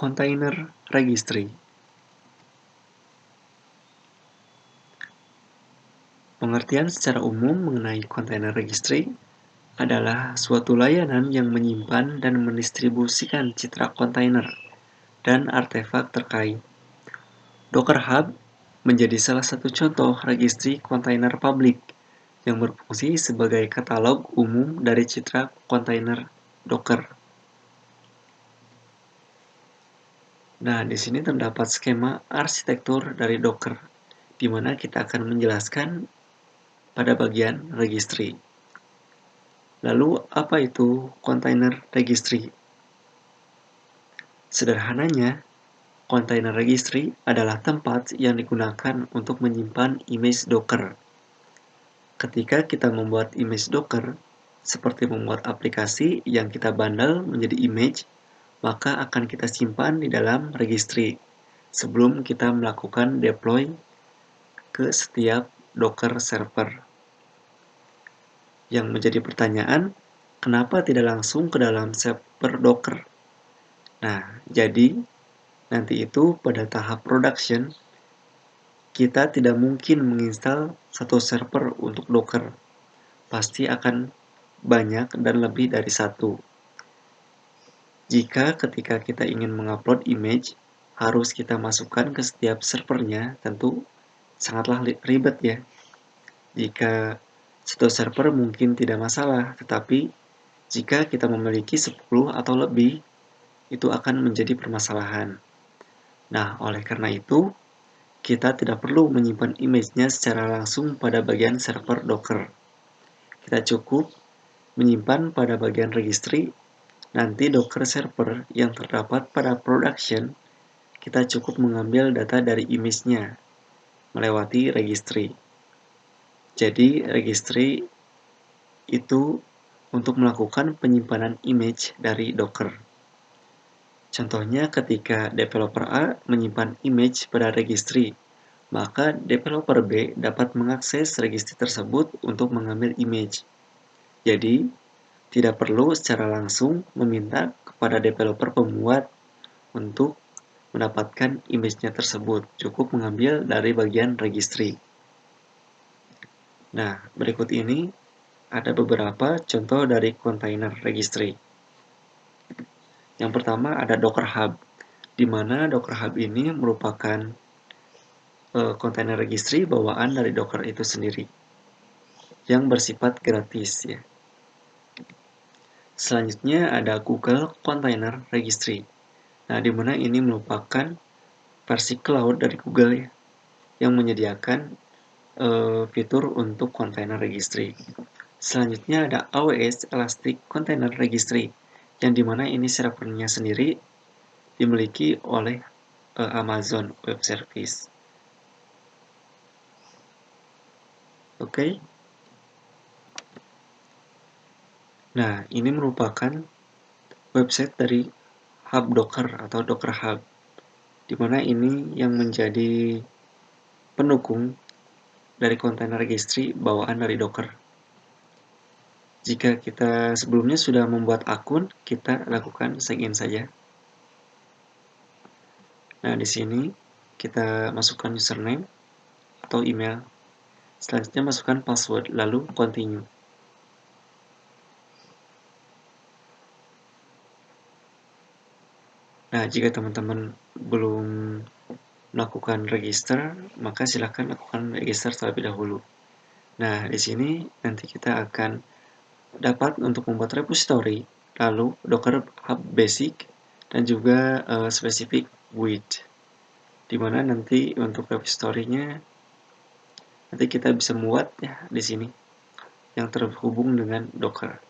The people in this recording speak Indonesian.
Container Registry. Pengertian secara umum mengenai container registry adalah suatu layanan yang menyimpan dan mendistribusikan citra kontainer dan artefak terkait. Docker Hub menjadi salah satu contoh registry kontainer publik yang berfungsi sebagai katalog umum dari citra kontainer Docker. Nah, di sini terdapat skema arsitektur dari Docker, di mana kita akan menjelaskan pada bagian registry. Lalu, apa itu container registry? Sederhananya, container registry adalah tempat yang digunakan untuk menyimpan image Docker. Ketika kita membuat image Docker, seperti membuat aplikasi yang kita bundle menjadi image, maka akan kita simpan di dalam registry sebelum kita melakukan deploy ke setiap Docker server. Yang menjadi pertanyaan, kenapa tidak langsung ke dalam server Docker? Nah, jadi nanti itu pada tahap production, kita tidak mungkin menginstal satu server untuk Docker. Pasti akan banyak dan lebih dari satu. Jika ketika kita ingin mengupload image, harus kita masukkan ke setiap servernya, tentu sangatlah ribet ya. Jika satu server mungkin tidak masalah, tetapi jika kita memiliki 10 atau lebih, itu akan menjadi permasalahan. Nah, oleh karena itu, kita tidak perlu menyimpan image-nya secara langsung pada bagian server Docker. Kita cukup menyimpan pada bagian registry. Nanti Docker server yang terdapat pada production, kita cukup mengambil data dari image-nya melewati registry. Jadi, registry itu untuk melakukan penyimpanan image dari Docker. Contohnya ketika developer A menyimpan image pada registry, maka developer B dapat mengakses registry tersebut untuk mengambil image. Jadi, tidak perlu secara langsung meminta kepada developer pembuat untuk mendapatkan image-nya tersebut, cukup mengambil dari bagian registry. Nah, berikut ini ada beberapa contoh dari container registry. Yang pertama ada Docker Hub, di mana Docker Hub ini merupakan container registry bawaan dari Docker itu sendiri, yang bersifat gratis ya. Selanjutnya ada Google Container Registry. Nah, di mana ini merupakan versi cloud dari Google ya, yang menyediakan fitur untuk container registry. Selanjutnya ada AWS Elastic Container Registry, yang dimana ini servernya sendiri dimiliki oleh Amazon Web Service. Oke. Nah, ini merupakan website dari Hub Docker atau Docker Hub, di mana ini yang menjadi pendukung dari container registry bawaan dari Docker. Jika kita sebelumnya sudah membuat akun, kita lakukan sign in saja. Nah, di sini kita masukkan username atau email. Selanjutnya masukkan password, lalu continue. Nah, jika teman-teman belum melakukan register, maka silakan lakukan register terlebih dahulu. Nah, di sini nanti kita akan dapat untuk membuat repository, lalu Docker Hub Basic, dan juga spesifik with, dimana nanti untuk repository-nya nanti kita bisa muat ya di sini yang terhubung dengan Docker.